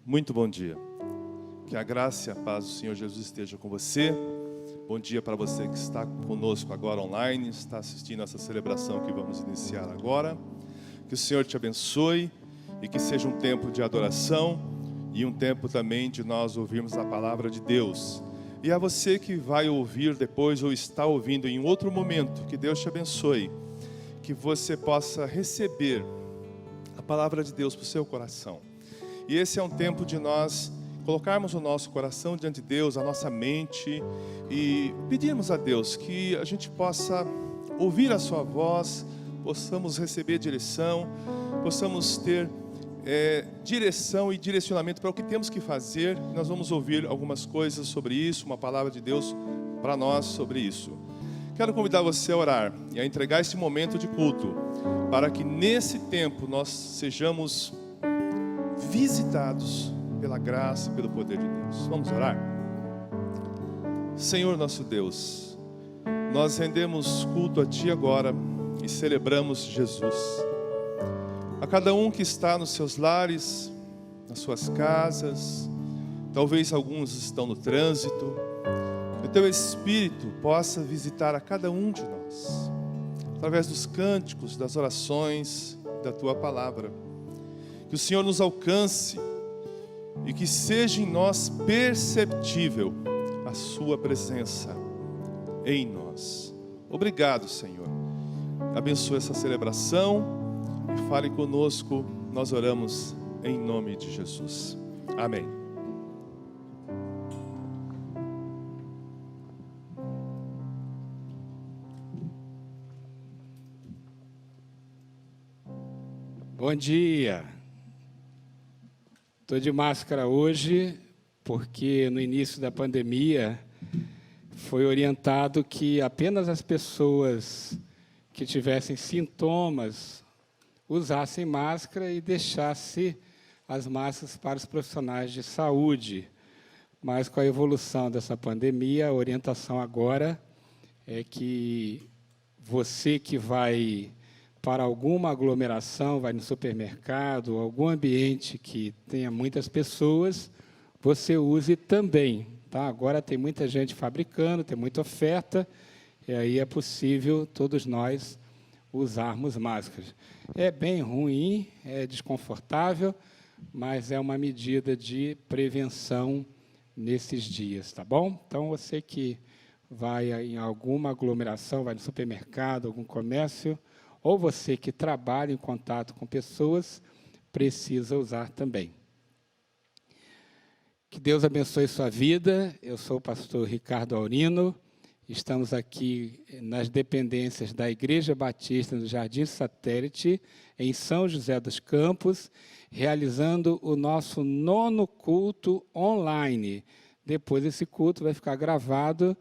Muito bom dia. Que a graça e a paz do Senhor Jesus esteja com você. Bom dia para você que está conosco agora online, está assistindo essa celebração que vamos iniciar agora. Que o Senhor te abençoe e que seja um tempo de adoração e um tempo também de nós ouvirmos a palavra de Deus. E a você que vai ouvir depois ou está ouvindo em outro momento, que Deus te abençoe, que você possa receber a palavra de Deus para o seu coração. E esse é um tempo de nós colocarmos o nosso coração diante de Deus, a nossa mente, e pedirmos a Deus que a gente possa ouvir a sua voz, possamos receber direção, possamos ter direção e direcionamento para o que temos que fazer. Nós vamos ouvir algumas coisas sobre isso, uma palavra de Deus para nós sobre isso. Quero convidar você a orar e a entregar este momento de culto, para que nesse tempo nós sejamos visitados pela graça e pelo poder de Deus. Vamos orar? Senhor nosso Deus, nós rendemos culto a Ti agora e celebramos Jesus. A cada um que está nos seus lares, nas suas casas, talvez alguns estão no trânsito, que o Teu Espírito possa visitar a cada um de nós, através dos cânticos, das orações, da Tua palavra. Que o Senhor nos alcance e que seja em nós perceptível a Sua presença em nós. Obrigado, Senhor. Abençoe essa celebração e fale conosco. Nós oramos em nome de Jesus. Amém. Bom dia. Estou de máscara hoje porque no início da pandemia foi orientado que apenas as pessoas que tivessem sintomas usassem máscara e deixassem as máscaras para os profissionais de saúde. Mas com a evolução dessa pandemia, a orientação agora é que você que vai para alguma aglomeração, vai no supermercado, algum ambiente que tenha muitas pessoas, você use também. Tá? Agora tem muita gente fabricando, tem muita oferta, e aí é possível todos nós usarmos máscaras. É bem ruim, é desconfortável, mas é uma medida de prevenção nesses dias, tá bom? Então, você que vai em alguma aglomeração, vai no supermercado, algum comércio, ou você que trabalha em contato com pessoas, precisa usar também. Que Deus abençoe sua vida. Eu sou o pastor Ricardo Aurino. Estamos aqui nas dependências da Igreja Batista no Jardim Satélite, em São José dos Campos, realizando o nosso 9º culto online. Depois esse culto vai ficar gravado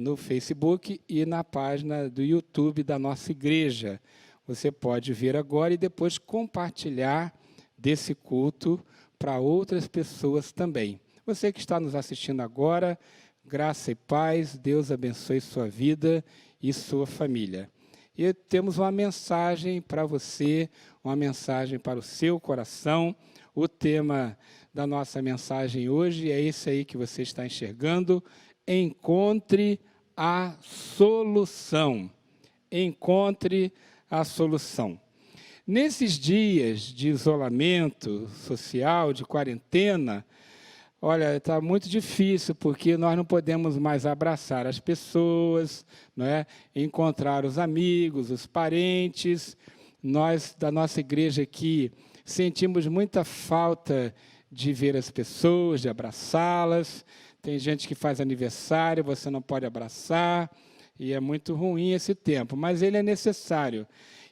no Facebook e na página do YouTube da nossa igreja. Você pode ver agora e depois compartilhar desse culto para outras pessoas também. Você que está nos assistindo agora, graça e paz, Deus abençoe sua vida e sua família. E temos uma mensagem para você, uma mensagem para o seu coração. O tema da nossa mensagem hoje é esse aí que você está enxergando: encontre a solução. Encontre a solução. Nesses dias de isolamento social, de quarentena, olha, está muito difícil, porque nós não podemos mais abraçar as pessoas, não é? Encontrar os amigos, os parentes. Nós, da nossa igreja aqui, sentimos muita falta de ver as pessoas, de abraçá-las. Tem gente que faz aniversário, você não pode abraçar, e é muito ruim esse tempo, mas ele é necessário.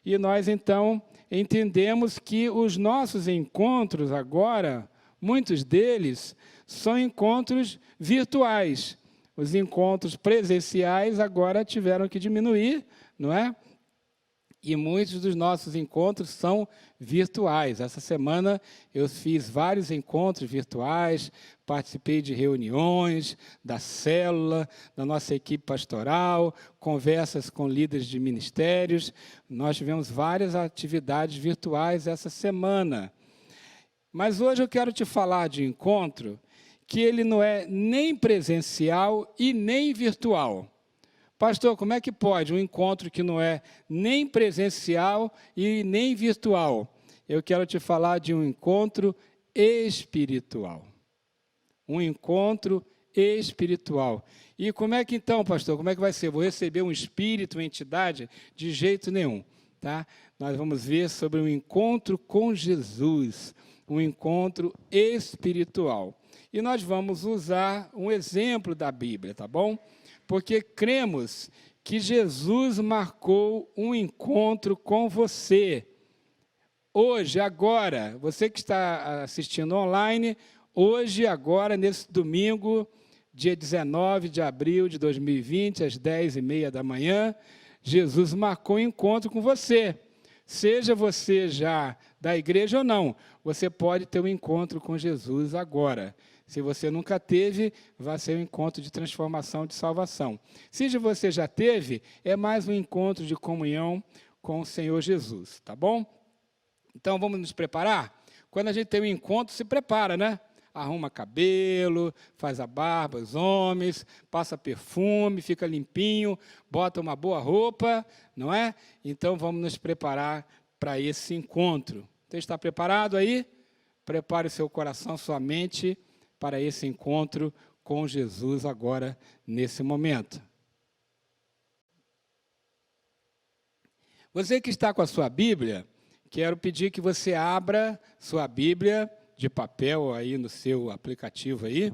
E nós, então, entendemos que os nossos encontros agora, muitos deles, são encontros virtuais. Os encontros presenciais agora tiveram que diminuir, não é? E muitos dos nossos encontros são virtuais. Essa semana eu fiz vários encontros virtuais, participei de reuniões, da célula, da nossa equipe pastoral, conversas com líderes de ministérios. Nós tivemos várias atividades virtuais essa semana. Mas hoje eu quero te falar de encontro que ele não é nem presencial e nem virtual. Pastor, como é que pode um encontro que não é nem presencial e nem virtual? Eu quero te falar de um encontro espiritual. Um encontro espiritual. E como é que então, pastor, como é que vai ser? Vou receber um espírito, uma entidade? De jeito nenhum. Tá? Nós vamos ver sobre um encontro com Jesus, um encontro espiritual. E nós vamos usar um exemplo da Bíblia, tá bom? Porque cremos que Jesus marcou um encontro com você. Hoje, agora, você que está assistindo online, hoje, agora, nesse domingo, dia 19 de abril de 2020, às 10h30 da manhã, Jesus marcou um encontro com você. Seja você já da igreja ou não, você pode ter um encontro com Jesus agora. Se você nunca teve, vai ser um encontro de transformação, de salvação. Se você já teve, é mais um encontro de comunhão com o Senhor Jesus, tá bom? Então, vamos nos preparar? Quando a gente tem um encontro, se prepara, né? Arruma cabelo, faz a barba, os homens, passa perfume, fica limpinho, bota uma boa roupa, não é? Então, vamos nos preparar para esse encontro. Você está preparado aí? Prepare o seu coração, sua mente para esse encontro com Jesus agora, nesse momento. Você que está com a sua Bíblia, quero pedir que você abra sua Bíblia de papel aí no seu aplicativo aí.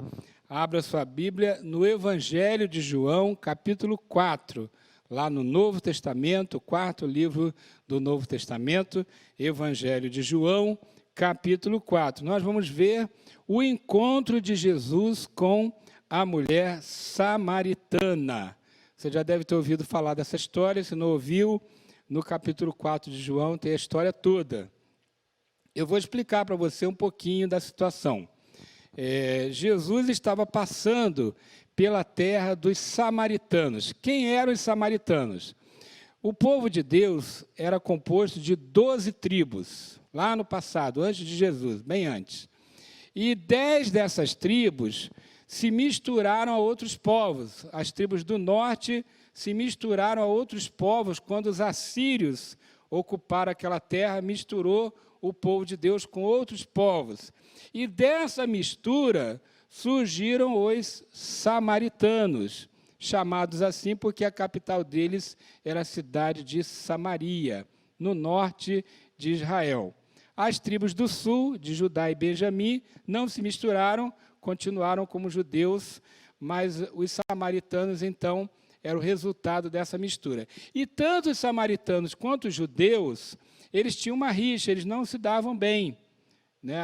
Abra sua Bíblia no Evangelho de João, capítulo 4, lá no Novo Testamento, o quarto livro do Novo Testamento, Evangelho de João, capítulo 4. Nós vamos ver o encontro de Jesus com a mulher samaritana. Você já deve ter ouvido falar dessa história, se não ouviu, no capítulo 4 de João tem a história toda. Eu vou explicar para você um pouquinho da situação. Jesus estava passando pela terra dos samaritanos. Quem eram os samaritanos? O povo de Deus era composto de 12 tribos, lá no passado, antes de Jesus, bem antes. E 10 dessas tribos se misturaram a outros povos. As tribos do norte se misturaram a outros povos quando os assírios ocuparam aquela terra, misturou o povo de Deus com outros povos. E dessa mistura surgiram os samaritanos, chamados assim porque a capital deles era a cidade de Samaria, no norte de Israel. As tribos do sul, de Judá e Benjamim, não se misturaram, continuaram como judeus, mas os samaritanos, então, era o resultado dessa mistura. E tanto os samaritanos quanto os judeus, eles tinham uma rixa, eles não se davam bem.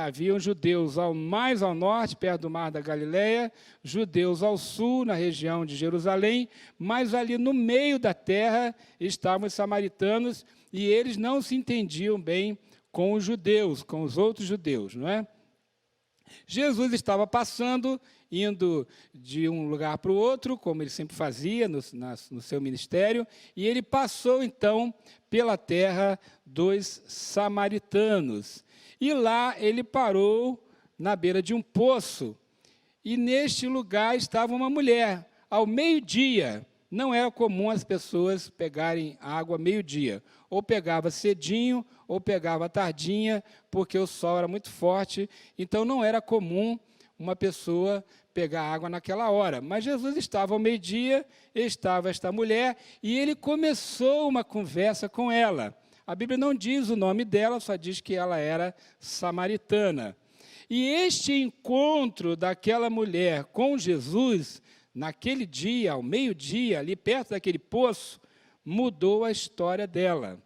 Haviam judeus mais ao norte, perto do Mar da Galileia, judeus ao sul, na região de Jerusalém, mas ali no meio da terra estavam os samaritanos e eles não se entendiam bem com os judeus, com os outros judeus, não é? Jesus estava passando, indo de um lugar para o outro, como ele sempre fazia no seu ministério, e ele passou, então, pela terra dos samaritanos. E lá ele parou na beira de um poço, e neste lugar estava uma mulher. Ao meio-dia, não era comum as pessoas pegarem água meio-dia. Ou pegava cedinho, ou pegava tardinha, porque o sol era muito forte. Então, não era comum uma pessoa pegar água naquela hora. Mas Jesus estava ao meio-dia, estava esta mulher, e ele começou uma conversa com ela. A Bíblia não diz o nome dela, só diz que ela era samaritana. E este encontro daquela mulher com Jesus, naquele dia, ao meio-dia, ali perto daquele poço, mudou a história dela,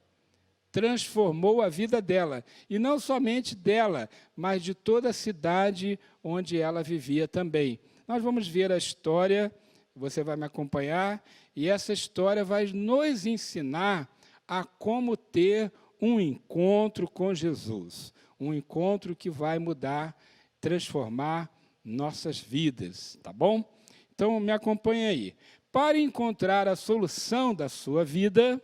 transformou a vida dela, e não somente dela, mas de toda a cidade onde ela vivia também. Nós vamos ver a história, você vai me acompanhar, e essa história vai nos ensinar a como ter um encontro com Jesus, um encontro que vai mudar, transformar nossas vidas, tá bom? Então, me acompanhe aí. Para encontrar a solução da sua vida,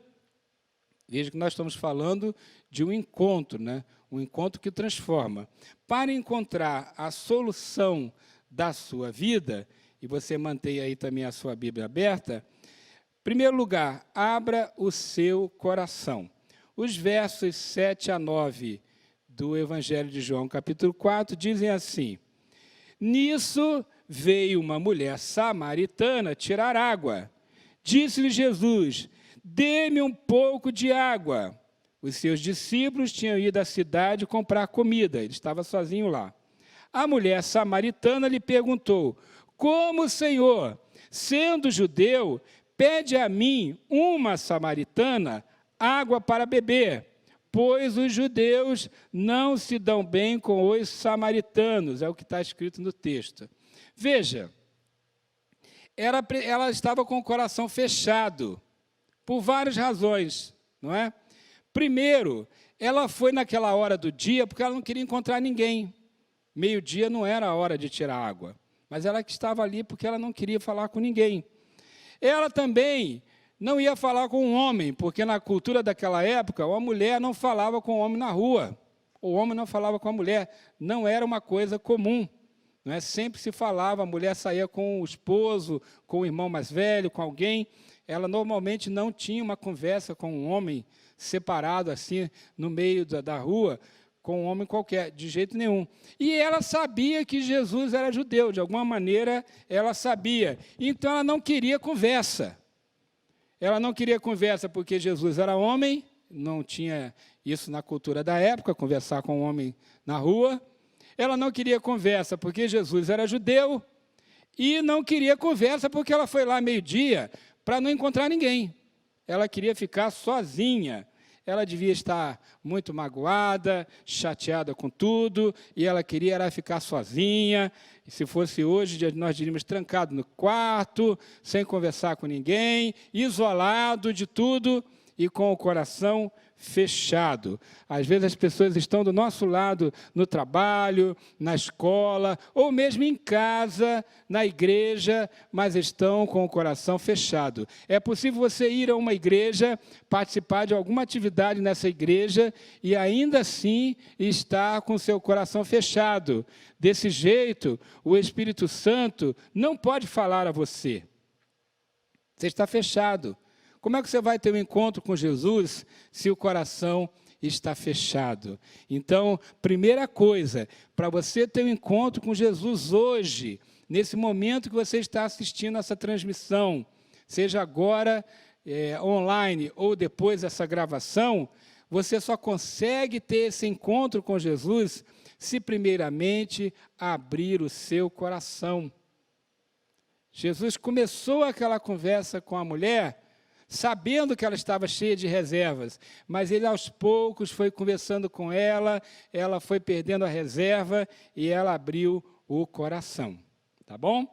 veja que nós estamos falando de um encontro, né? Um encontro que transforma. Para encontrar a solução da sua vida, e você mantém aí também a sua Bíblia aberta, em primeiro lugar, abra o seu coração. Os versos 7 a 9 do Evangelho de João, capítulo 4, dizem assim: Nisso veio uma mulher samaritana tirar água. Disse-lhe Jesus: Dê-me um pouco de água. Os seus discípulos tinham ido à cidade comprar comida. Ele estava sozinho lá. A mulher samaritana lhe perguntou: Como, Senhor, sendo judeu, pede a mim, uma samaritana, água para beber? Pois os judeus não se dão bem com os samaritanos. É o que está escrito no texto. Veja, ela estava com o coração fechado, por várias razões, não é? Primeiro, ela foi naquela hora do dia porque ela não queria encontrar ninguém. Meio-dia não era a hora de tirar água, mas ela que estava ali porque ela não queria falar com ninguém. Ela também não ia falar com um homem, porque na cultura daquela época, a mulher não falava com o homem na rua, o homem não falava com a mulher, não era uma coisa comum. Não é? Sempre se falava, a mulher saía com o esposo, com o irmão mais velho, com alguém. Ela normalmente não tinha uma conversa com um homem separado, assim, no meio da rua, com um homem qualquer, de jeito nenhum. E ela sabia que Jesus era judeu, de alguma maneira ela sabia. Então ela não queria conversa. Ela não queria conversa porque Jesus era homem, não tinha isso na cultura da época, conversar com um homem na rua. Ela não queria conversa porque Jesus era judeu e não queria conversa porque ela foi lá meio-dia para não encontrar ninguém. Ela queria ficar sozinha. Ela devia estar muito magoada, chateada com tudo, e ela queria era ficar sozinha. E se fosse hoje, nós diríamos trancado no quarto, sem conversar com ninguém, isolado de tudo e com o coração fechado. Às vezes as pessoas estão do nosso lado no trabalho, na escola, ou mesmo em casa, na igreja, mas estão com o coração fechado. É possível você ir a uma igreja, participar de alguma atividade nessa igreja e ainda assim estar com seu coração fechado. Desse jeito, o Espírito Santo não pode falar a você. Você está fechado. Como é que você vai ter um encontro com Jesus se o coração está fechado? Então, primeira coisa, para você ter um encontro com Jesus hoje, nesse momento que você está assistindo essa transmissão, seja agora online ou depois dessa gravação, você só consegue ter esse encontro com Jesus se primeiramente abrir o seu coração. Jesus começou aquela conversa com a mulher sabendo que ela estava cheia de reservas, mas ele aos poucos foi conversando com ela foi perdendo a reserva e ela abriu o coração, tá bom?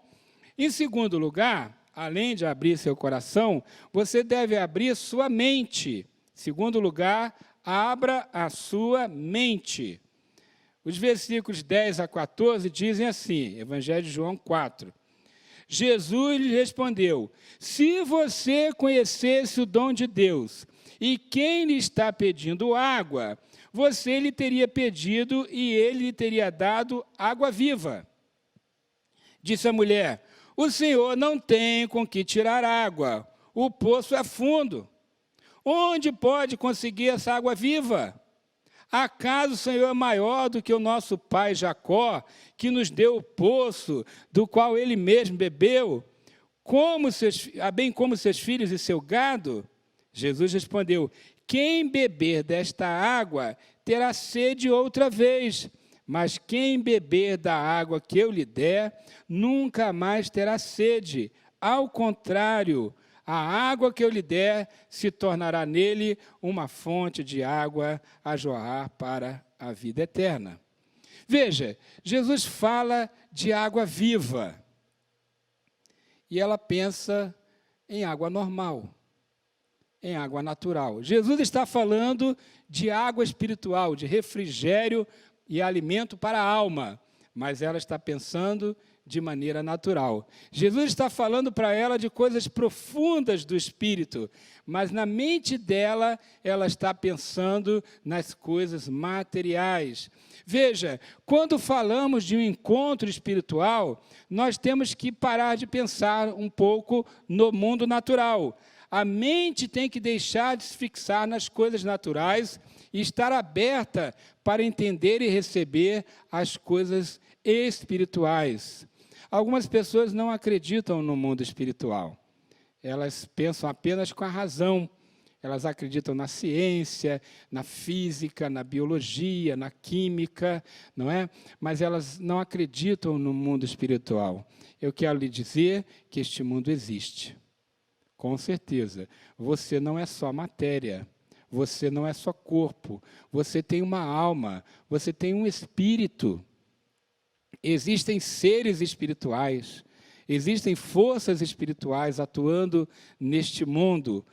Em segundo lugar, além de abrir seu coração, você deve abrir sua mente. Segundo lugar, abra a sua mente. Os versículos 10 a 14 dizem assim, Evangelho de João 4. Jesus lhe respondeu: se você conhecesse o dom de Deus e quem lhe está pedindo água, você lhe teria pedido e ele lhe teria dado água viva. Disse a mulher: o Senhor não tem com que tirar água, o poço é fundo. Onde pode conseguir essa água viva? Acaso o Senhor é maior do que o nosso pai Jacó, que nos deu o poço, do qual ele mesmo bebeu, bem como seus filhos e seu gado? Jesus respondeu: quem beber desta água terá sede outra vez, mas quem beber da água que eu lhe der, nunca mais terá sede. Ao contrário, a água que eu lhe der se tornará nele uma fonte de água a jorrar para a vida eterna. Veja, Jesus fala de água viva. E ela pensa em água normal, em água natural. Jesus está falando de água espiritual, de refrigério e alimento para a alma. mas ela está pensando de maneira natural. Jesus está falando para ela de coisas profundas do espírito, mas na mente dela, ela está pensando nas coisas materiais. Veja, quando falamos de um encontro espiritual, nós temos que parar de pensar um pouco no mundo natural. A mente tem que deixar de se fixar nas coisas naturais e estar aberta para entender e receber as coisas espirituais. Algumas pessoas não acreditam no mundo espiritual. Elas pensam apenas com a razão. Elas acreditam na ciência, na física, na biologia, na química, não é? Mas elas não acreditam no mundo espiritual. Eu quero lhe dizer que este mundo existe. Com certeza. Você não é só matéria. Você não é só corpo. Você tem uma alma. Você tem um espírito. Existem seres espirituais, existem forças espirituais atuando neste mundo.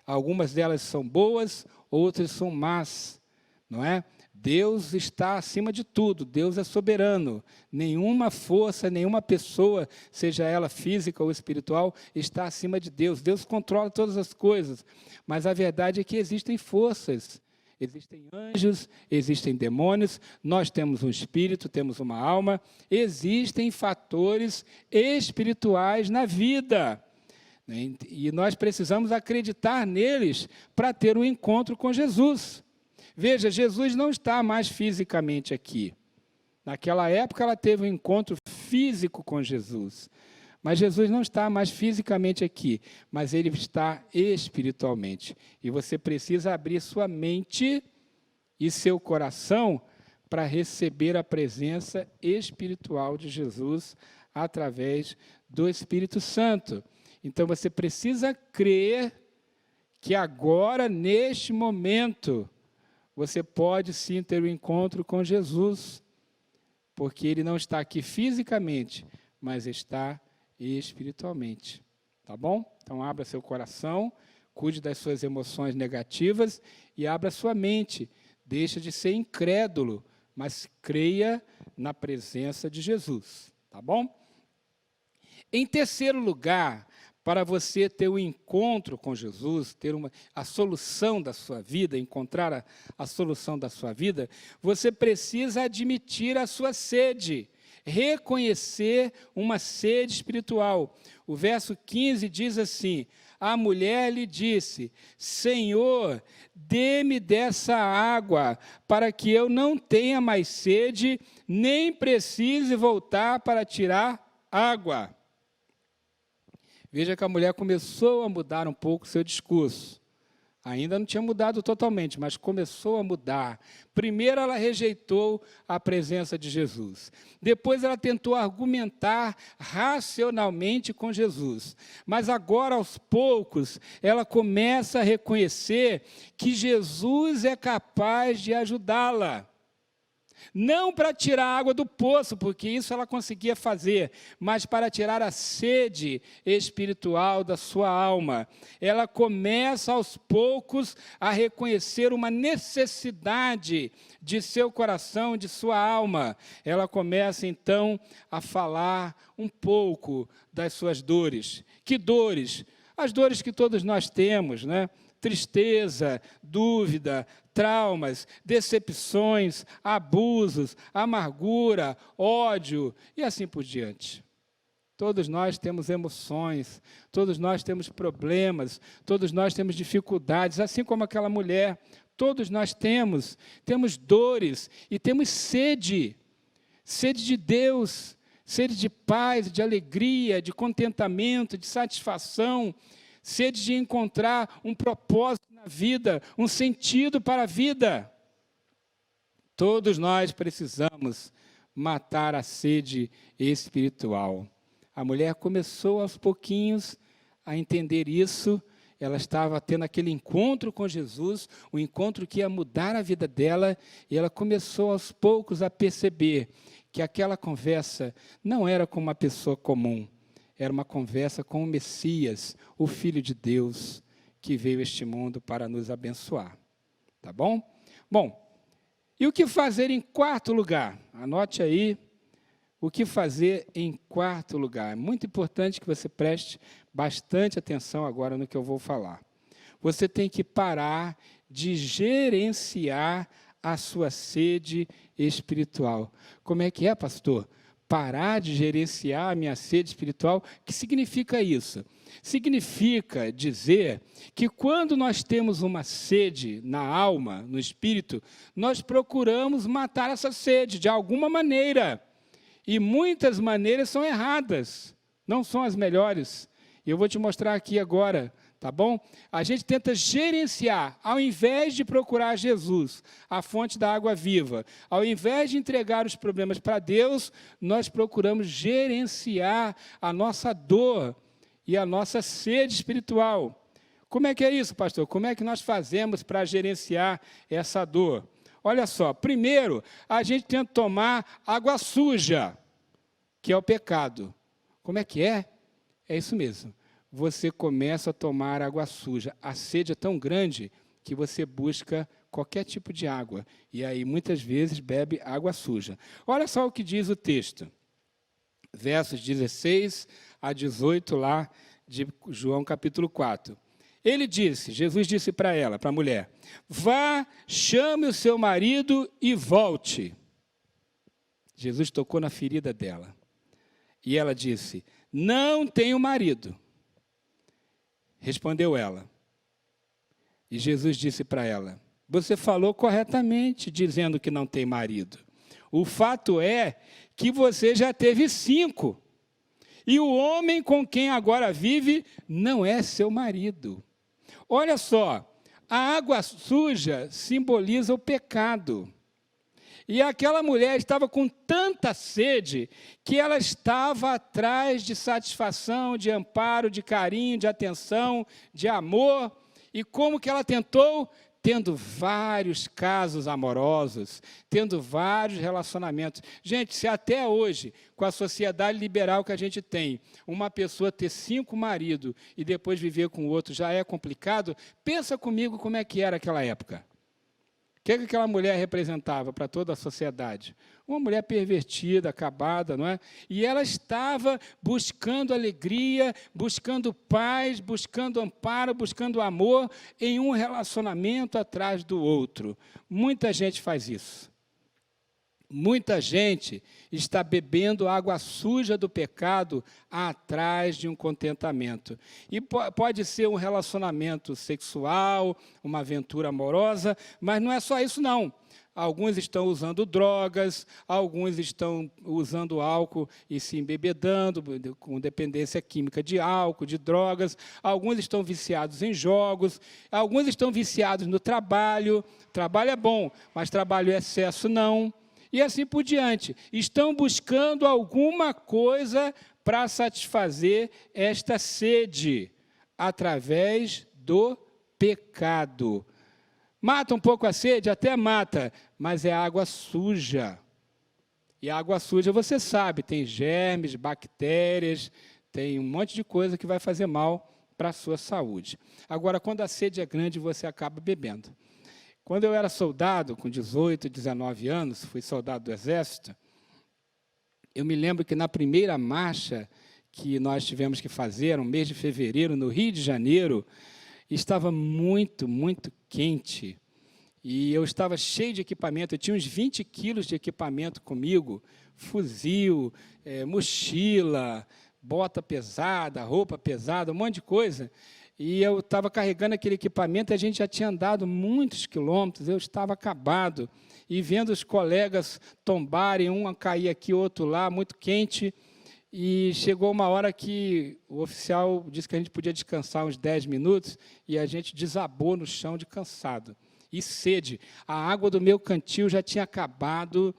Algumas delas são boas, outras são más, não é? Deus está acima de tudo, Deus é soberano. Nenhuma força, nenhuma pessoa, seja ela física ou espiritual, está acima de Deus. Deus controla todas as coisas, mas a verdade é que existem forças. Existem anjos, existem demônios, nós temos um espírito, temos uma alma, existem fatores espirituais na vida. E nós precisamos acreditar neles para ter um encontro com Jesus. Veja, Jesus não está mais fisicamente aqui. Naquela época ela teve um encontro físico com Jesus. Mas Jesus não está mais fisicamente aqui, mas Ele está espiritualmente. E você precisa abrir sua mente e seu coração para receber a presença espiritual de Jesus através do Espírito Santo. Então, você precisa crer que agora, neste momento, você pode sim ter um encontro com Jesus, porque Ele não está aqui fisicamente, mas está espiritualmente, tá bom? Então abra seu coração, cuide das suas emoções negativas e abra sua mente. Deixa de ser incrédulo, mas creia na presença de Jesus, tá bom? Em terceiro lugar, para você ter um encontro com Jesus, ter a solução da sua vida, encontrar a solução da sua vida, você precisa admitir a sua sede. Reconhecer uma sede espiritual. O verso 15 diz assim: a mulher lhe disse: Senhor, dê-me dessa água, para que eu não tenha mais sede, nem precise voltar para tirar água. Veja que a mulher começou a mudar um pouco o seu discurso. Ainda não tinha mudado totalmente, mas começou a mudar. Primeiro ela rejeitou a presença de Jesus. Depois ela tentou argumentar racionalmente com Jesus. Mas agora, aos poucos, ela começa a reconhecer que Jesus é capaz de ajudá-la. Não para tirar a água do poço, porque isso ela conseguia fazer, mas para tirar a sede espiritual da sua alma. Ela começa aos poucos a reconhecer uma necessidade de seu coração, de sua alma. Ela começa então a falar um pouco das suas dores. Que dores? As dores que todos nós temos, né? Tristeza, dúvida, traumas, decepções, abusos, amargura, ódio e assim por diante. Todos nós temos emoções, todos nós temos problemas, todos nós temos dificuldades, assim como aquela mulher. Todos nós temos dores e temos sede de Deus, sede de paz, de alegria, de contentamento, de satisfação, sede de encontrar um propósito na vida, um sentido para a vida. Todos nós precisamos matar a sede espiritual. A mulher começou aos pouquinhos a entender isso. Ela estava tendo aquele encontro com Jesus, um encontro que ia mudar a vida dela, e ela começou aos poucos a perceber que aquela conversa não era com uma pessoa comum, era uma conversa com o Messias, o Filho de Deus, que veio a este mundo para nos abençoar. Tá bom? Bom, e o que fazer em quarto lugar? Anote aí, O que fazer em quarto lugar? É muito importante que você preste bastante atenção agora no que eu vou falar. Você tem que parar de gerenciar a sua sede espiritual. Como é que é, pastor? Parar de gerenciar a minha sede espiritual? O que significa isso? Significa dizer que quando nós temos uma sede na alma, no espírito, nós procuramos matar essa sede de alguma maneira. E muitas maneiras são erradas, não são as melhores. E eu vou te mostrar aqui agora, tá bom? A gente tenta gerenciar, ao invés de procurar Jesus, a fonte da água viva, ao invés de entregar os problemas para Deus, nós procuramos gerenciar a nossa dor e a nossa sede espiritual. Como é que é isso, pastor? Como é que nós fazemos para gerenciar essa dor? Olha só, primeiro, a gente tenta tomar água suja, que é o pecado. Como é que é? É isso mesmo. Você começa a tomar água suja. A sede é tão grande que você busca qualquer tipo de água. E aí, muitas vezes, bebe água suja. Olha só o que diz o texto. Versos 16 a 18, lá de João capítulo 4. Ele disse, Jesus disse para ela, para a mulher, vá, chame o seu marido e volte. Jesus tocou na ferida dela. E ela disse, não tenho marido. Respondeu ela. E Jesus disse para ela, você falou corretamente, dizendo que não tem marido. O fato é que você já teve 5. E o homem com quem agora vive não é seu marido. Olha só, a água suja simboliza o pecado. E aquela mulher estava com tanta sede que ela estava atrás de satisfação, de amparo, de carinho, de atenção, de amor. E como que ela tentou? Tendo vários casos amorosos, tendo vários relacionamentos. Gente, se até hoje, com a sociedade liberal que a gente tem, uma pessoa ter 5 maridos e depois viver com o outro já é complicado, pensa comigo como é que era aquela época. O que aquela mulher representava para toda a sociedade? Uma mulher pervertida, acabada, não é? E ela estava buscando alegria, buscando paz, buscando amparo, buscando amor em um relacionamento atrás do outro. Muita gente faz isso. Muita gente está bebendo água suja do pecado atrás de um contentamento. E pode ser um relacionamento sexual, uma aventura amorosa, mas não é só isso, não. Alguns estão usando drogas, alguns estão usando álcool e se embebedando, com dependência química de álcool, de drogas. Alguns estão viciados em jogos, alguns estão viciados no trabalho. Trabalho é bom, mas trabalho em excesso não. E assim por diante. Estão buscando alguma coisa para satisfazer esta sede, através do pecado. Mata um pouco a sede? Até mata, mas é água suja. E a água suja, você sabe, tem germes, bactérias, tem um monte de coisa que vai fazer mal para a sua saúde. Agora, quando a sede é grande, você acaba bebendo. Quando eu era soldado, com 18, 19 anos, fui soldado do Exército, eu me lembro que na primeira marcha que nós tivemos que fazer, no mês de fevereiro, no Rio de Janeiro, estava muito, muito quente. E eu estava cheio de equipamento, eu tinha uns 20 quilos de equipamento comigo, fuzil, mochila, bota pesada, roupa pesada, um monte de coisa. E eu estava carregando aquele equipamento, a gente já tinha andado muitos quilômetros, eu estava acabado. E vendo os colegas tombarem, um a cair aqui, outro lá, muito quente. E chegou uma hora que o oficial disse que a gente podia descansar uns 10 minutos, e a gente desabou no chão de cansado. E sede. A água do meu cantil já tinha acabado,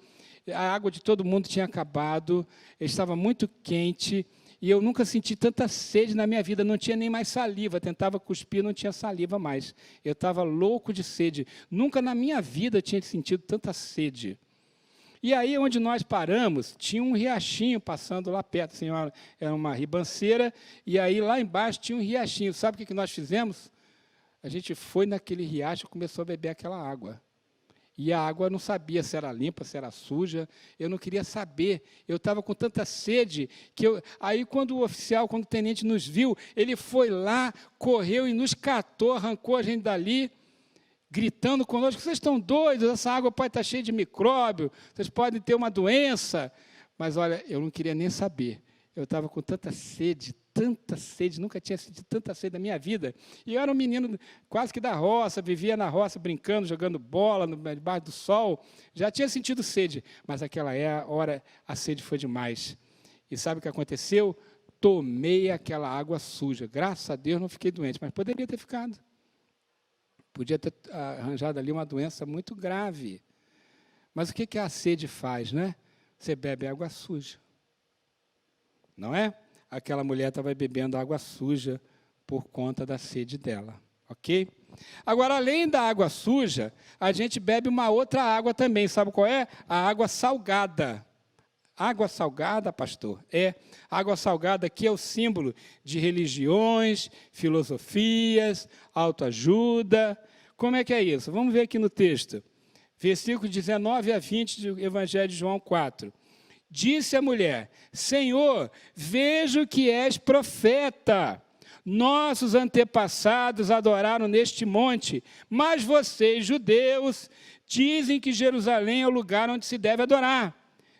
a água de todo mundo tinha acabado, estava muito quente. E eu nunca senti tanta sede na minha vida, não tinha nem mais saliva, tentava cuspir, não tinha saliva mais. Eu estava louco de sede. Nunca na minha vida eu tinha sentido tanta sede. E aí, onde nós paramos, tinha um riachinho passando lá perto, assim, era uma ribanceira, e aí lá embaixo tinha um riachinho. Sabe o que nós fizemos? A gente foi naquele riacho e começou a beber aquela água. E a água eu não sabia se era limpa, se era suja, eu não queria saber. Eu estava com tanta sede que aí quando o tenente nos viu, ele foi lá, correu e nos catou, arrancou a gente dali, gritando conosco: vocês estão doidos, essa água pode estar cheia de micróbio, vocês podem ter uma doença. Mas, olha, eu não queria nem saber. Eu estava com tanta sede, nunca tinha sentido tanta sede na minha vida. E eu era um menino quase que da roça, vivia na roça, brincando, jogando bola, debaixo do sol. Já tinha sentido sede, mas aquela hora a sede foi demais. E sabe o que aconteceu? Tomei aquela água suja. Graças a Deus não fiquei doente, mas poderia ter ficado. Podia ter arranjado ali uma doença muito grave. Mas o que a sede faz, né? Você bebe água suja. Não é? Aquela mulher estava bebendo água suja por conta da sede dela. Ok? Agora, além da água suja, a gente bebe uma outra água também. Sabe qual é? A água salgada. Água salgada, pastor? Água salgada aqui é o símbolo de religiões, filosofias, autoajuda. Como é que é isso? Vamos ver aqui no texto. Versículos 19 a 20 do Evangelho de João 4. Disse a mulher: Senhor, vejo que és profeta. Nossos antepassados adoraram neste monte, mas vocês, judeus, dizem que Jerusalém é o lugar onde se deve adorar.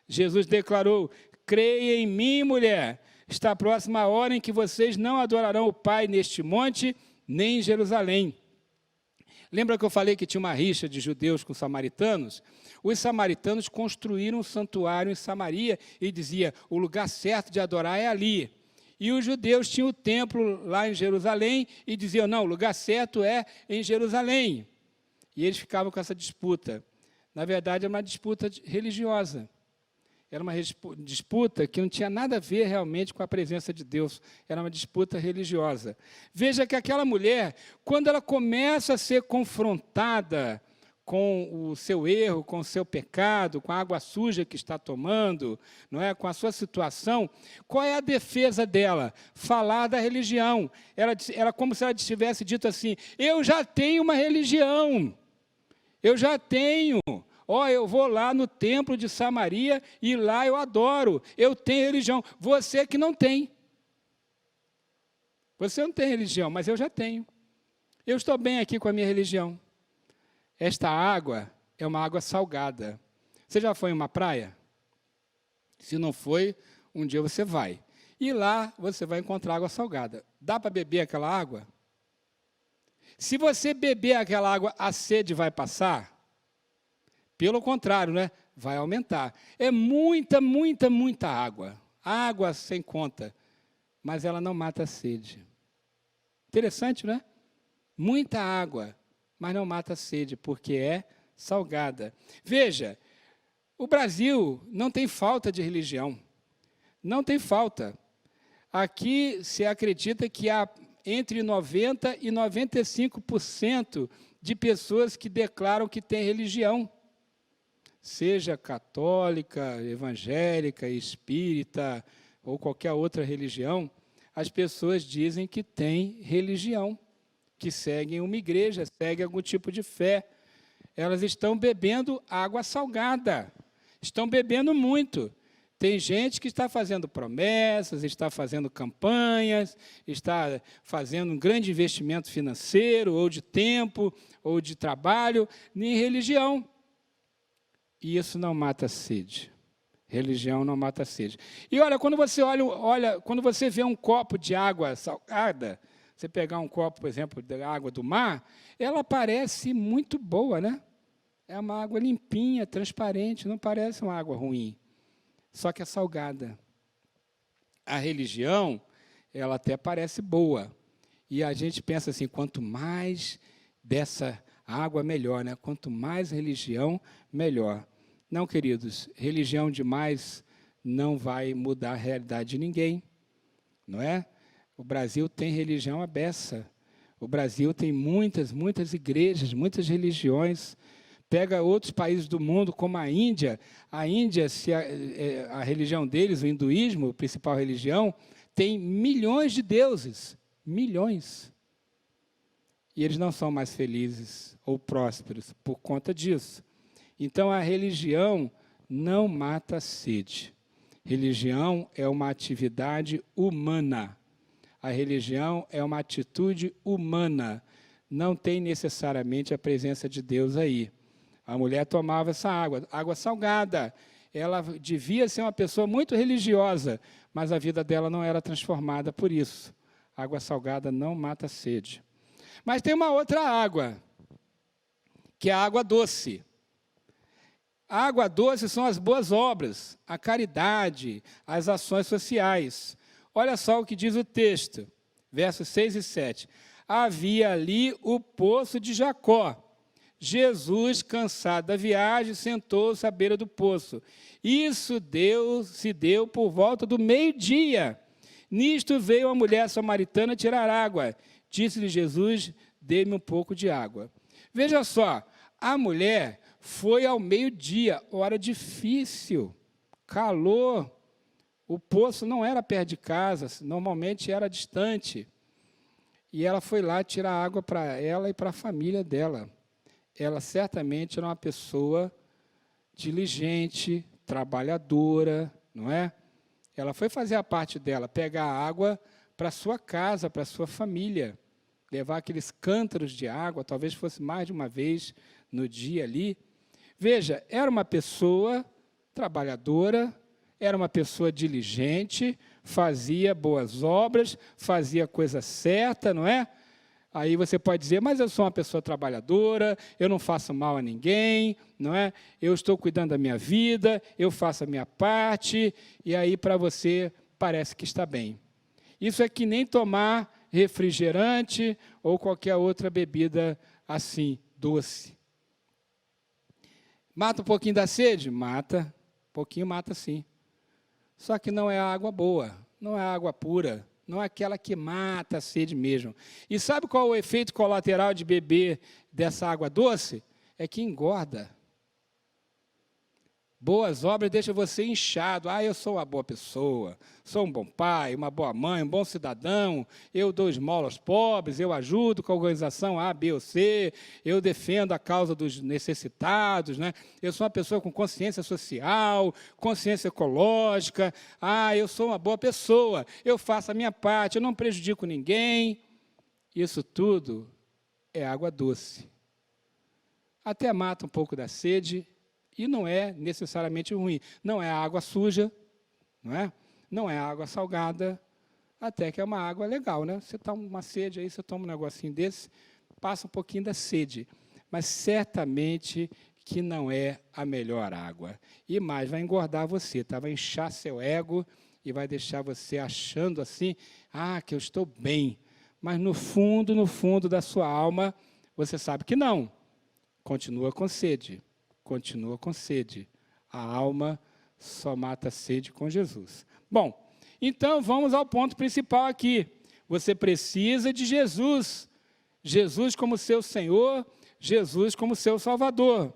Jesus declarou: creia em mim, mulher. Está próxima a hora em que vocês não adorarão o Pai neste monte, nem em Jerusalém. Lembra que eu falei que tinha uma rixa de judeus com samaritanos? Os samaritanos construíram um santuário em Samaria e dizia: o lugar certo de adorar é ali. E os judeus tinham o templo lá em Jerusalém e diziam: não, o lugar certo é em Jerusalém. E eles ficavam com essa disputa. Na verdade, era uma disputa religiosa. Era uma disputa que não tinha nada a ver realmente com a presença de Deus. Era uma disputa religiosa. Veja que aquela mulher, quando ela começa a ser confrontada com o seu erro, com o seu pecado, com a água suja que está tomando, não é? Com a sua situação, qual é a defesa dela? Falar da religião. Era como se ela tivesse dito assim: eu já tenho uma religião, eu já tenho. Eu vou lá no templo de Samaria e lá eu adoro, eu tenho religião. Você que não tem. Você não tem religião, mas eu já tenho. Eu estou bem aqui com a minha religião. Esta água é uma água salgada. Você já foi em uma praia? Se não foi, um dia você vai. E lá você vai encontrar água salgada. Dá para beber aquela água? Se você beber aquela água, a sede vai passar? Pelo contrário, né? Vai aumentar. É muita, muita, muita água. Água sem conta. Mas ela não mata a sede. Interessante, né? Muita água, mas não mata a sede, porque é salgada. Veja, o Brasil não tem falta de religião. Não tem falta. Aqui se acredita que há entre 90% e 95% de pessoas que declaram que têm religião. Seja católica, evangélica, espírita ou qualquer outra religião, as pessoas dizem que têm religião, que seguem uma igreja, seguem algum tipo de fé. Elas estão bebendo água salgada, estão bebendo muito. Tem gente que está fazendo promessas, está fazendo campanhas, está fazendo um grande investimento financeiro, ou de tempo, ou de trabalho, em religião. E isso não mata a sede. Religião não mata a sede. E olha, quando você vê um copo de água salgada, você pegar um copo, por exemplo, de água do mar, ela parece muito boa, né? É uma água limpinha, transparente, não parece uma água ruim. Só que é salgada. A religião, ela até parece boa. E a gente pensa assim, quanto mais dessa água, melhor, né? Quanto mais religião, melhor. Não, queridos, religião demais não vai mudar a realidade de ninguém, não é? O Brasil tem religião à beça. O Brasil tem muitas, muitas igrejas, muitas religiões. Pega outros países do mundo, como a Índia. A Índia, a religião deles, o hinduísmo, a principal religião, tem milhões de deuses. Milhões. E eles não são mais felizes ou prósperos por conta disso. Então, a religião não mata a sede. Religião é uma atividade humana. A religião é uma atitude humana. Não tem necessariamente a presença de Deus aí. A mulher tomava essa água salgada. Ela devia ser uma pessoa muito religiosa, mas a vida dela não era transformada por isso. Água salgada não mata a sede. Mas tem uma outra água, que é a água doce. A água doce são as boas obras, a caridade, as ações sociais. Olha só o que diz o texto, versos 6 e 7. Havia ali o poço de Jacó. Jesus, cansado da viagem, sentou-se à beira do poço. Isso se deu por volta do meio-dia. Nisto veio a mulher samaritana tirar água. Disse-lhe Jesus, dê-me um pouco de água. Veja só, a mulher foi ao meio-dia, hora difícil, calor. O poço não era perto de casa, normalmente era distante. E ela foi lá tirar água para ela e para a família dela. Ela certamente era uma pessoa diligente, trabalhadora, não é? Ela foi fazer a parte dela, pegar água para a sua casa, para a sua família, levar aqueles cântaros de água, talvez fosse mais de uma vez no dia ali. Veja, era uma pessoa trabalhadora, era uma pessoa diligente, fazia boas obras, fazia a coisa certa, não é? Aí você pode dizer, mas eu sou uma pessoa trabalhadora, eu não faço mal a ninguém, não é? Eu estou cuidando da minha vida, eu faço a minha parte, e aí para você parece que está bem. Isso é que nem tomar refrigerante ou qualquer outra bebida assim, doce. Mata um pouquinho da sede? Mata, um pouquinho mata sim. Só que não é água boa, não é água pura, não é aquela que mata a sede mesmo. E sabe qual é o efeito colateral de beber dessa água doce? É que engorda. Boas obras deixam você inchado. Eu sou uma boa pessoa, sou um bom pai, uma boa mãe, um bom cidadão, eu dou esmola aos pobres, eu ajudo com a organização A, B ou C, eu defendo a causa dos necessitados, né? Eu sou uma pessoa com consciência social, consciência ecológica, eu sou uma boa pessoa, eu faço a minha parte, eu não prejudico ninguém. Isso tudo é água doce. Até mata um pouco da sede, e não é necessariamente ruim. Não é água suja, não é? Não é água salgada, até que é uma água legal, né? Você toma uma sede aí, você toma um negocinho desse, passa um pouquinho da sede. Mas certamente que não é a melhor água. E mais, vai engordar você, tá? Vai inchar seu ego e vai deixar você achando assim, que eu estou bem. Mas no fundo da sua alma, você sabe que não. Continua com sede. Continua com sede. A alma só mata a sede com Jesus. Bom, então vamos ao ponto principal aqui. Você precisa de Jesus. Jesus como seu Senhor, Jesus como seu Salvador.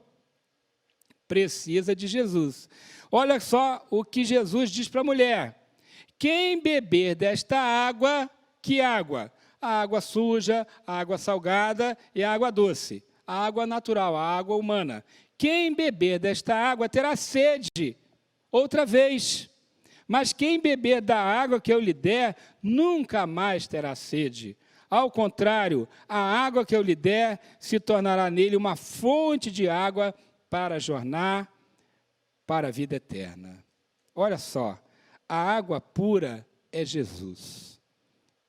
Precisa de Jesus. Olha só o que Jesus diz para a mulher. Quem beber desta água, que água? A água suja, a água salgada e a água doce. A água natural, a água humana. Quem beber desta água terá sede, outra vez. Mas quem beber da água que eu lhe der, nunca mais terá sede. Ao contrário, a água que eu lhe der se tornará nele uma fonte de água para jorrar para a vida eterna. Olha só, a água pura é Jesus.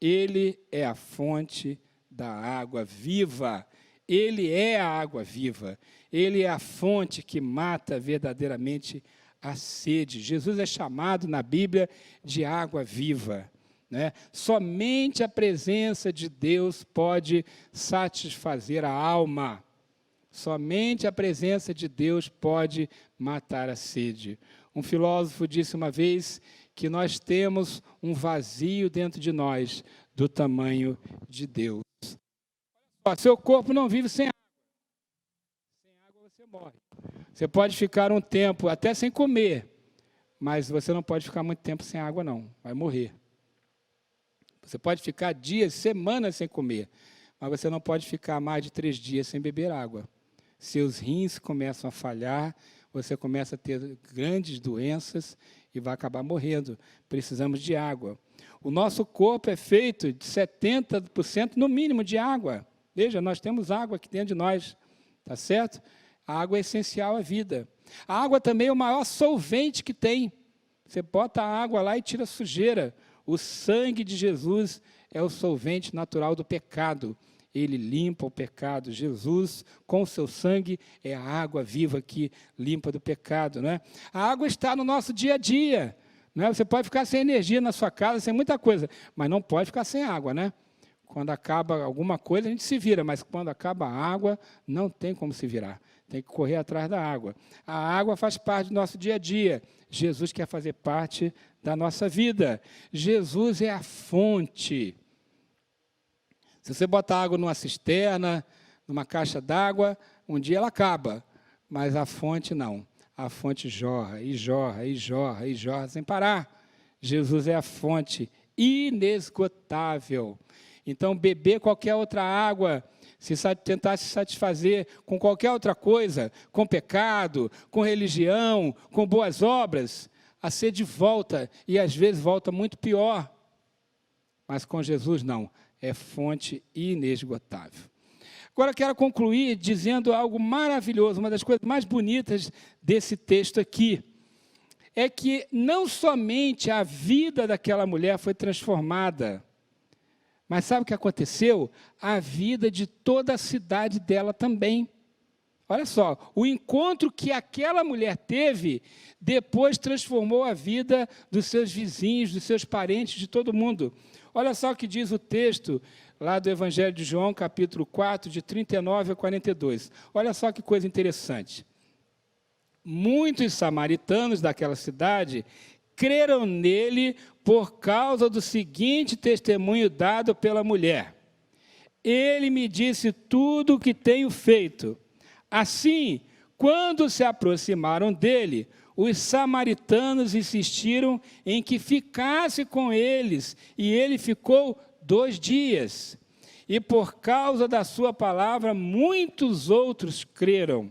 Ele é a fonte da água viva. Ele é a água viva. Ele é a fonte que mata verdadeiramente a sede. Jesus é chamado na Bíblia de água viva, né? Somente a presença de Deus pode satisfazer a alma. Somente a presença de Deus pode matar a sede. Um filósofo disse uma vez que nós temos um vazio dentro de nós do tamanho de Deus. Seu corpo não vive sem água. Sem água você morre. Você pode ficar um tempo até sem comer, mas você não pode ficar muito tempo sem água, não. Vai morrer. Você pode ficar dias, semanas sem comer, mas você não pode ficar mais de 3 dias sem beber água. seus rins começam a falhar, você começa a ter grandes doenças e vai acabar morrendo. Precisamos de água. O nosso corpo é feito de 70% no mínimo de água. Veja, nós temos água aqui dentro de nós, tá certo? A água é essencial à vida. A água também é o maior solvente que tem. Você bota a água lá e tira a sujeira. O sangue de Jesus é o solvente natural do pecado. Ele limpa o pecado. Jesus, com o seu sangue, é a água viva que limpa do pecado. Não é? A água está no nosso dia a dia. Não é? Você pode ficar sem energia na sua casa, sem muita coisa, mas não pode ficar sem água, né? Quando acaba alguma coisa, a gente se vira, mas quando acaba a água, não tem como se virar. Tem que correr atrás da água. A água faz parte do nosso dia a dia. Jesus quer fazer parte da nossa vida. Jesus é a fonte. Se você botar água numa cisterna, numa caixa d'água, um dia ela acaba, mas a fonte não. A fonte jorra, e jorra, e jorra, e jorra sem parar. Jesus é a fonte inesgotável. Então, beber qualquer outra água, tentar se satisfazer com qualquer outra coisa, com pecado, com religião, com boas obras, a sede volta, e às vezes volta muito pior. Mas com Jesus não, é fonte inesgotável. Agora, quero concluir dizendo algo maravilhoso, uma das coisas mais bonitas desse texto aqui, é que não somente a vida daquela mulher foi transformada, mas sabe o que aconteceu? A vida de toda a cidade dela também. Olha só, o encontro que aquela mulher teve, depois transformou a vida dos seus vizinhos, dos seus parentes, de todo mundo. Olha só o que diz o texto lá do Evangelho de João, capítulo 4, de 39 a 42. Olha só que coisa interessante. Muitos samaritanos daquela cidade creram nele por causa do seguinte testemunho dado pela mulher. Ele me disse tudo o que tenho feito. Assim, quando se aproximaram dele, os samaritanos insistiram em que ficasse com eles, e ele ficou 2 dias. E por causa da sua palavra, muitos outros creram.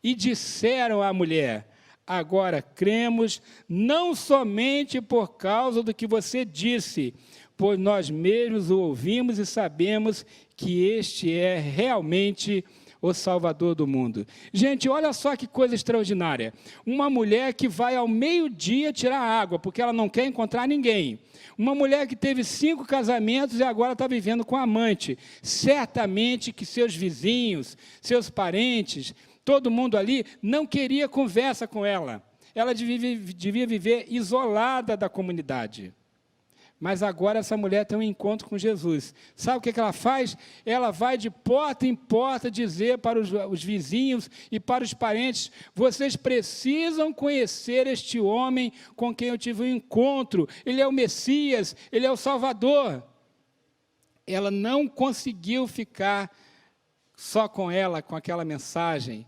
E disseram à mulher: agora cremos, não somente por causa do que você disse, pois nós mesmos o ouvimos e sabemos que este é realmente o Salvador do mundo. Gente, olha só que coisa extraordinária. Uma mulher que vai ao meio-dia tirar água, porque ela não quer encontrar ninguém. Uma mulher que teve 5 casamentos e agora está vivendo com amante. Certamente que seus vizinhos, seus parentes, todo mundo ali não queria conversa com ela. Ela devia viver isolada da comunidade. Mas agora essa mulher tem um encontro com Jesus. Sabe o que ela faz? Ela vai de porta em porta dizer para os vizinhos e para os parentes: vocês precisam conhecer este homem com quem eu tive um encontro. Ele é o Messias, ele é o Salvador. Ela não conseguiu ficar só com ela, com aquela mensagem.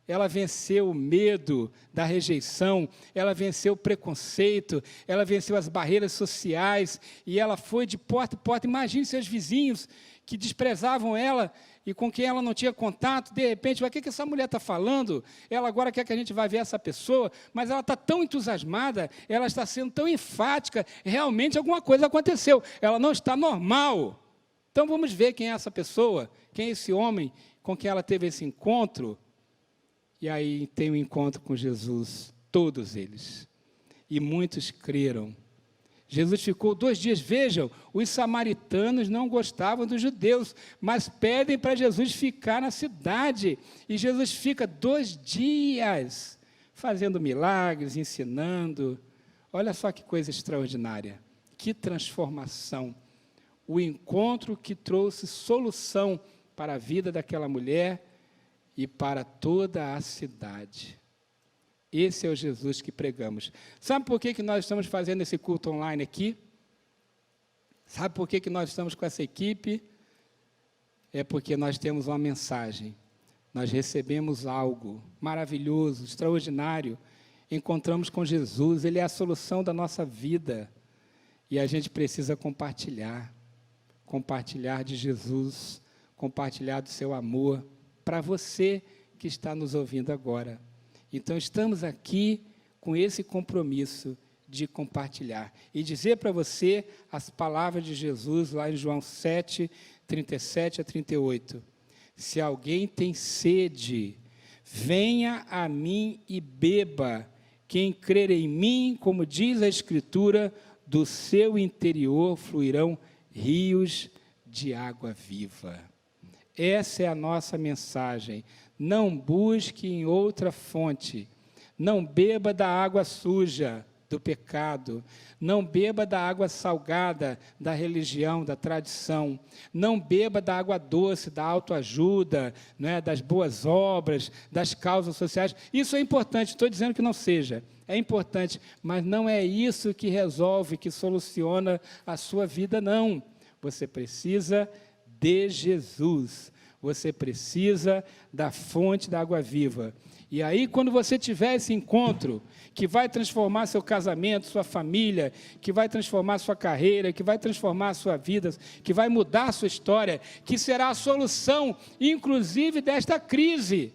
Ela venceu o medo da rejeição, ela venceu o preconceito, ela venceu as barreiras sociais, e ela foi de porta em porta. Imagine seus vizinhos que desprezavam ela e com quem ela não tinha contato, de repente, o que essa mulher está falando? Ela agora quer que a gente vá ver essa pessoa, mas ela está tão entusiasmada, ela está sendo tão enfática, realmente alguma coisa aconteceu, ela não está normal. Então vamos ver quem é essa pessoa, quem é esse homem com quem ela teve esse encontro. E aí tem um encontro com Jesus, todos eles. E muitos creram. Jesus ficou 2 dias. Vejam, os samaritanos não gostavam dos judeus, mas pedem para Jesus ficar na cidade. E Jesus fica 2 dias, fazendo milagres, ensinando. Olha só que coisa extraordinária. Que transformação. O encontro que trouxe solução para a vida daquela mulher e para toda a cidade. Esse é o Jesus que pregamos. Sabe por que nós estamos fazendo esse culto online aqui? Sabe por que nós estamos com essa equipe? É porque nós temos uma mensagem. Nós recebemos algo maravilhoso, extraordinário. Encontramos com Jesus, Ele é a solução da nossa vida. E a gente precisa compartilhar. Compartilhar de Jesus, compartilhar do seu amor, para você que está nos ouvindo agora. Então, estamos aqui com esse compromisso de compartilhar e dizer para você as palavras de Jesus lá em João 7, 37 a 38. Se alguém tem sede, venha a mim e beba. Quem crer em mim, como diz a Escritura, do seu interior fluirão rios de água viva. Essa é a nossa mensagem. Não busque em outra fonte. Não beba da água suja do pecado. Não beba da água salgada da religião, da tradição. Não beba da água doce, da autoajuda, né, das boas obras, das causas sociais. Isso é importante, estou dizendo que não seja. É importante, mas não é isso que resolve, que soluciona a sua vida, não. Você precisa de Jesus. Você precisa da fonte da água viva. E aí, quando você tiver esse encontro, que vai transformar seu casamento, sua família, que vai transformar sua carreira, que vai transformar a sua vida, que vai mudar a sua história, que será a solução, inclusive, desta crise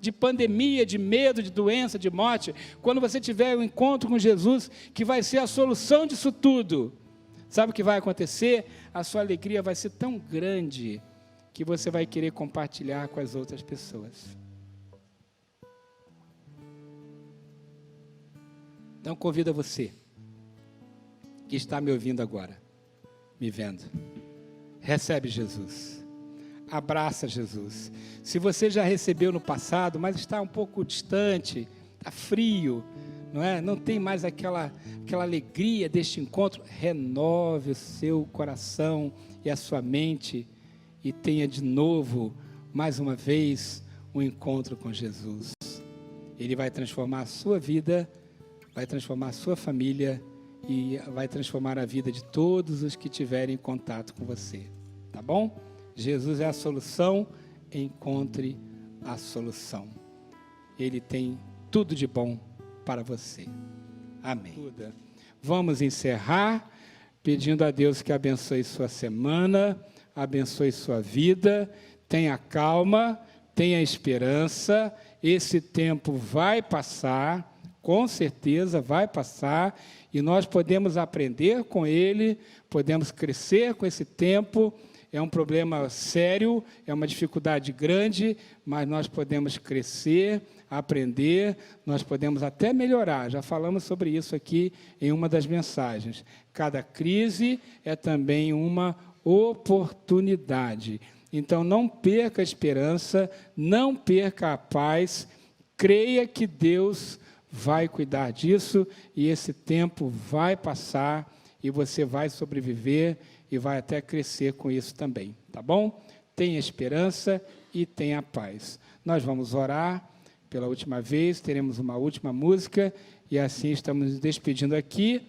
de pandemia, de medo, de doença, de morte, quando você tiver um encontro com Jesus, que vai ser a solução disso tudo, sabe o que vai acontecer? A sua alegria vai ser tão grande que você vai querer compartilhar com as outras pessoas. Então, convido você, que está me ouvindo agora, me vendo, recebe Jesus, abraça Jesus. Se você já recebeu no passado, mas está um pouco distante, está frio, não é? Não tem mais aquela alegria deste encontro, renove o seu coração e a sua mente e tenha de novo, mais uma vez, um encontro com Jesus. Ele vai transformar a sua vida, vai transformar a sua família e vai transformar a vida de todos os que tiverem contato com você. Tá bom? Jesus é a solução, encontre a solução. Ele tem tudo de bom para você. Amém. Vamos encerrar pedindo a Deus que abençoe sua semana, abençoe sua vida, tenha calma, tenha esperança, esse tempo vai passar, com certeza vai passar, e nós podemos aprender com ele, podemos crescer com esse tempo. É um problema sério, é uma dificuldade grande, mas nós podemos crescer, aprender, nós podemos até melhorar. Já falamos sobre isso aqui em uma das mensagens. Cada crise é também uma oportunidade. Então, não perca a esperança, não perca a paz, creia que Deus vai cuidar disso e esse tempo vai passar e você vai sobreviver e vai até crescer com isso também, tá bom? Tenha esperança e tenha paz. Nós vamos orar pela última vez, teremos uma última música e assim estamos nos despedindo aqui.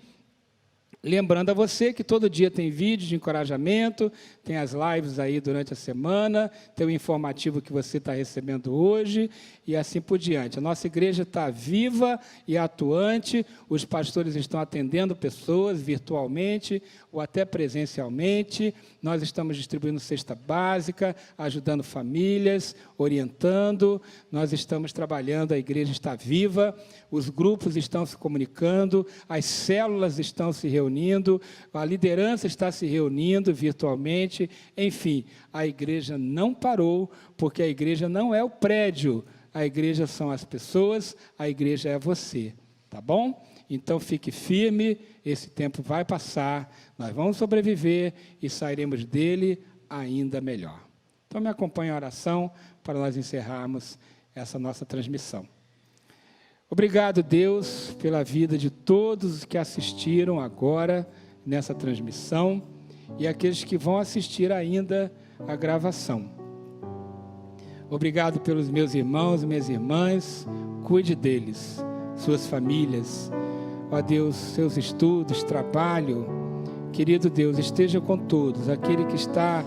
Lembrando a você que todo dia tem vídeo de encorajamento, tem as lives aí durante a semana, tem o informativo que você está recebendo hoje e assim por diante. A nossa igreja está viva e atuante, os pastores estão atendendo pessoas virtualmente ou até presencialmente, nós estamos distribuindo cesta básica, ajudando famílias, orientando, nós estamos trabalhando, a igreja está viva, os grupos estão se comunicando, as células estão se reunindo, a liderança está se reunindo virtualmente, enfim, a igreja não parou, porque a igreja não é o prédio, a igreja são as pessoas, a igreja é você, tá bom? Então fique firme, esse tempo vai passar, nós vamos sobreviver e sairemos dele ainda melhor. Então me acompanhe a oração para nós encerrarmos essa nossa transmissão. Obrigado, Deus, pela vida de todos os que assistiram agora nessa transmissão e aqueles que vão assistir ainda a gravação. Obrigado pelos meus irmãos e minhas irmãs, cuide deles, suas famílias, ó Deus, seus estudos, trabalho. Querido Deus, esteja com todos, aquele que está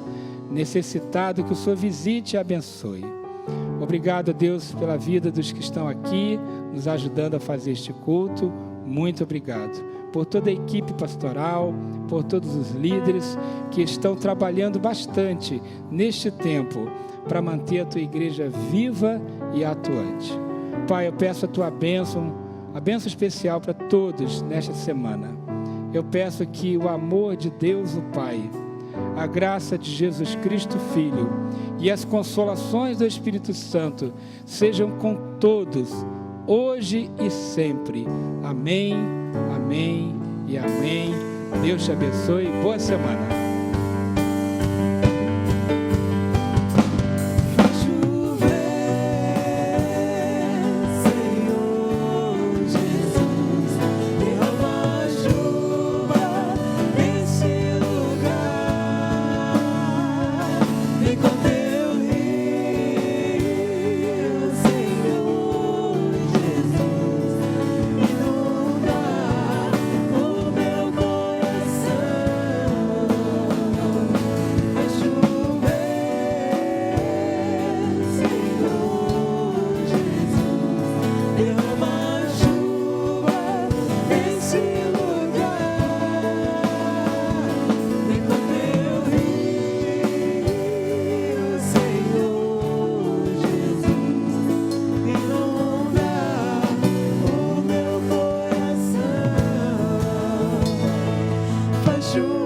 necessitado, que o Senhor visite e abençoe. Obrigado, Deus, pela vida dos que estão aqui, nos ajudando a fazer este culto. Muito obrigado. por toda a equipe pastoral, por todos os líderes que estão trabalhando bastante neste tempo para manter a tua igreja viva e atuante. Pai, eu peço a tua bênção, a bênção especial para todos nesta semana. Eu peço que o amor de Deus, o Pai, a graça de Jesus Cristo, Filho, e as consolações do Espírito Santo sejam com todos, hoje e sempre. Amém, amém e amém. Deus te abençoe. Boa semana. Chover.